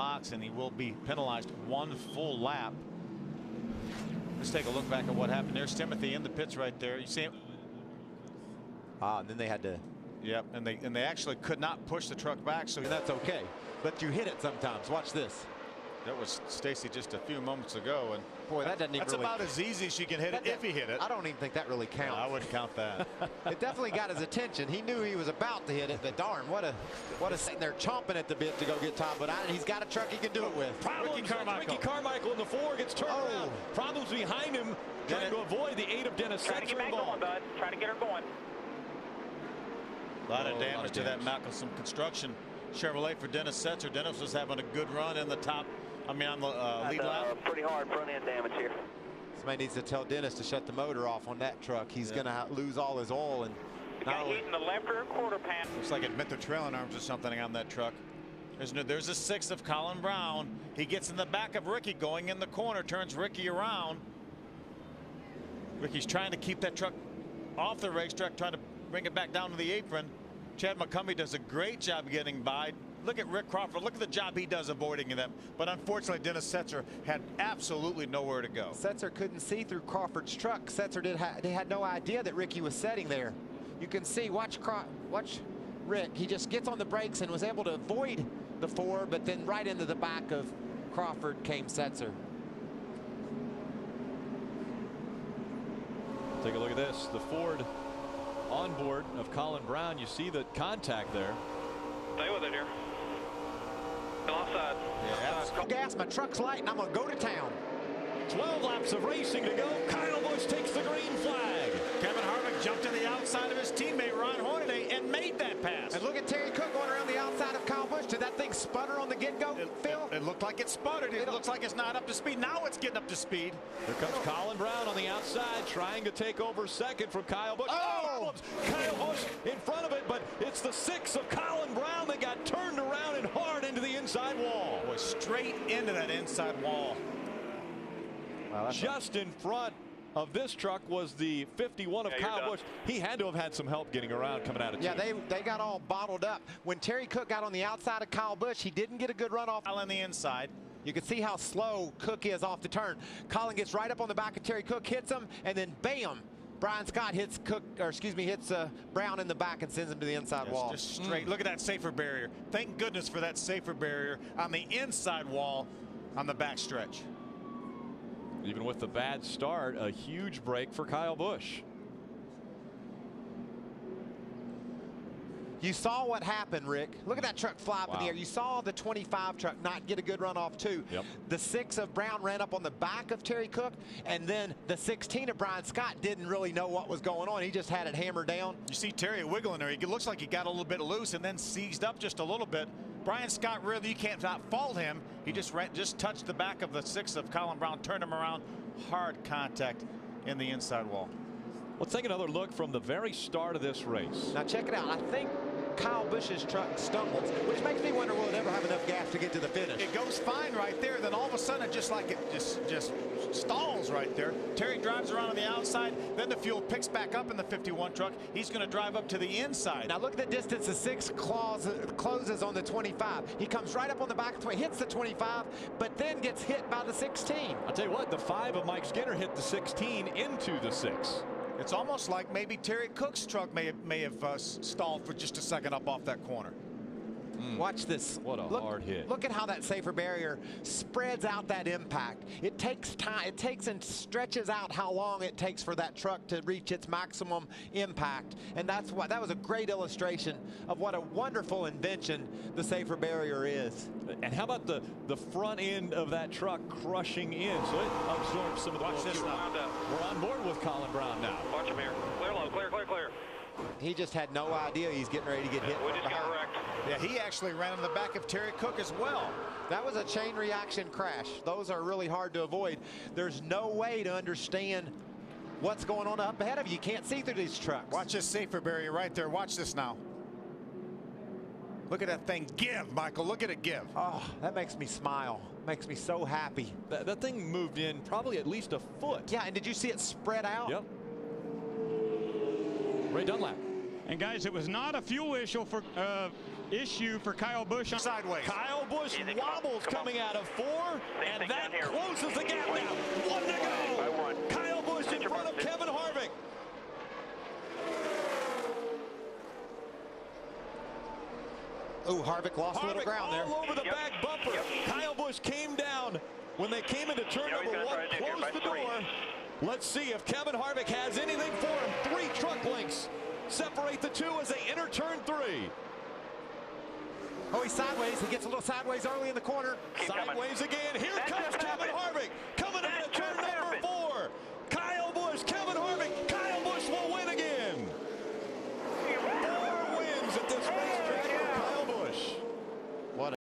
box, and he will be penalized 1 full lap. Let's take a look back at what happened. There's Timothy in the pits right there. You see him? And then they had to. Yep, and they actually could not push the truck back, so that's okay. But you hit it sometimes. Watch this. That was Stacy just a few moments ago, and boy, that doesn't even that's really, about as easy as you can hit it if he hit it. I don't even think that really counts. No, I wouldn't count that. It definitely got his attention. He knew he was about to hit it, but darn, what a sitting there chomping at the bit to go get top. But he's got a truck he can do it with. Ricky Carmichael in the 4 gets turned around. Problems behind him, trying to avoid the aid of Dennis Setzer. Trying to get back going, bud. Trying to get her going. A lot of damage to that Malcolm Construction Chevrolet for Dennis Setzer. Dennis was having a good run in the top. I mean, on the lead lap. Pretty hard front end damage here. Somebody needs to tell Dennis to shut the motor off on that truck. He's going to lose all his oil. And got heat in the left rear quarter panel. Looks like it bent the trailing arms or something on that truck. There's a 6 of Colin Brown. He gets in the back of Ricky going in the corner, turns Ricky around. Ricky's trying to keep that truck off the racetrack, trying to bring it back down to the apron. Chad McCumbee does a great job getting by. Look at Rick Crawford. Look at the job he does avoiding them. But unfortunately, Dennis Setzer had absolutely nowhere to go. Setzer couldn't see through Crawford's truck. Setzer had no idea that Ricky was sitting there. You can see, watch Rick. He just gets on the brakes and was able to avoid the 4, but then right into the back of Crawford came Setzer. Take a look at this. The Ford onboard of Colin Brown. You see the contact there. Stay with it here. Still offside. Yeah, gas, my truck's light, and I'm going to go to town. 12 laps of racing to go. Kyle Busch takes the green flag. Kevin Harvick jumped to the outside of his teammate Ron Hornaday and made that pass. And look at Terry Cook going around the outside of Kyle Busch. Did that thing sputter on the get-go, Phil? It looked like it sputtered. It looks like it's not up to speed. Now it's getting up to speed. Here comes Colin Brown on the outside, trying to take over second from Kyle Busch. Oh! Kyle Busch in front of it, but it's the 6 of Colin Brown that got turned around and hard into the inside wall. Boy, straight into that inside wall. Wow, just in front of this truck was the 51 of Kyle Busch. He had to have had some help getting around coming out of Yeah, they got all bottled up. When Terry Cook got on the outside of Kyle Busch, he didn't get a good run off. On the inside. You can see how slow Cook is off the turn. Colin gets right up on the back of Terry Cook, hits him, and then bam, Brian Scott hits Brown in the back and sends him to the inside wall. Just straight. Look at that safer barrier. Thank goodness for that safer barrier on the inside wall on the back stretch. Even with the bad start, a huge break for Kyle Busch. You saw what happened, Rick. Look at that truck fly up in the air. You saw the 25 truck not get a good run off too. Yep. The 6 of Brown ran up on the back of Terry Cook, and then the 16 of Brian Scott didn't really know what was going on. He just had it hammered down. You see Terry wiggling there. It looks like he got a little bit loose and then seized up just a little bit. Brian Scott, really, you can't not fault him. He just touched the back of the 6 of Colin Brown, turned him around. Hard contact in the inside wall. Let's take another look from the very start of this race. Now check it out. I think Kyle Busch's truck stumbles, which makes me wonder, will it ever have enough gas to get to the finish? It goes fine right there. Then all of a sudden, it just stalls right there. Terry drives around on the outside. Then the fuel picks back up in the 51 truck. He's going to drive up to the inside. Now look at the distance. The 6 closes on the 25. He comes right up on the back of the 20, hits the 25, but then gets hit by the 16. I'll tell you what, the 5 of Mike Skinner hit the 16 into the 6. It's almost like maybe Terry Cook's truck may have stalled for just a second up off that corner. Watch this. What a hard hit. Look at how that safer barrier spreads out that impact. It takes time. It takes and stretches out how long it takes for that truck to reach its maximum impact. And that was a great illustration of what a wonderful invention the safer barrier is. And how about the front end of that truck crushing in, so it absorbs some of the Watch this now. We're on board with Colin Brown now. Watch him here. Clear low, clear, clear, clear. He just had no idea he's getting ready to get hit. We just got wrecked. Yeah, he actually ran in the back of Terry Cook as well. That was a chain reaction crash. Those are really hard to avoid. There's no way to understand what's going on up ahead of you. You can't see through these trucks. Watch this safer barrier right there. Watch this now. Look at that thing give, Michael. Look at it give. Oh, that makes me smile. Makes me so happy. That thing moved in probably at least a foot. Yeah, and did you see it spread out? Yep. Ray Dunlap. And guys, it was not a fuel issue for Kyle Busch. Sideways. Kyle Busch Easy, wobbles come on. coming out of 4, and thing that down here. closes the gap Wait. now. 1 to By go. one. Kyle Busch in Get your front of bumps in. Kevin Harvick. Oh, Harvick lost a little Harvick ground there. all over the Yep. back bumper. Yep. Kyle Busch came down when they came into turn You know he's number gonna 1, try to do here, closed the by 3. door. Let's see if Kevin Harvick has anything for him. 3 truck lengths separate the two as they enter turn 3. Oh, he's sideways. He gets a little sideways early in the corner. Keep coming. Sideways again. Here That comes just Kevin happened. Harvick.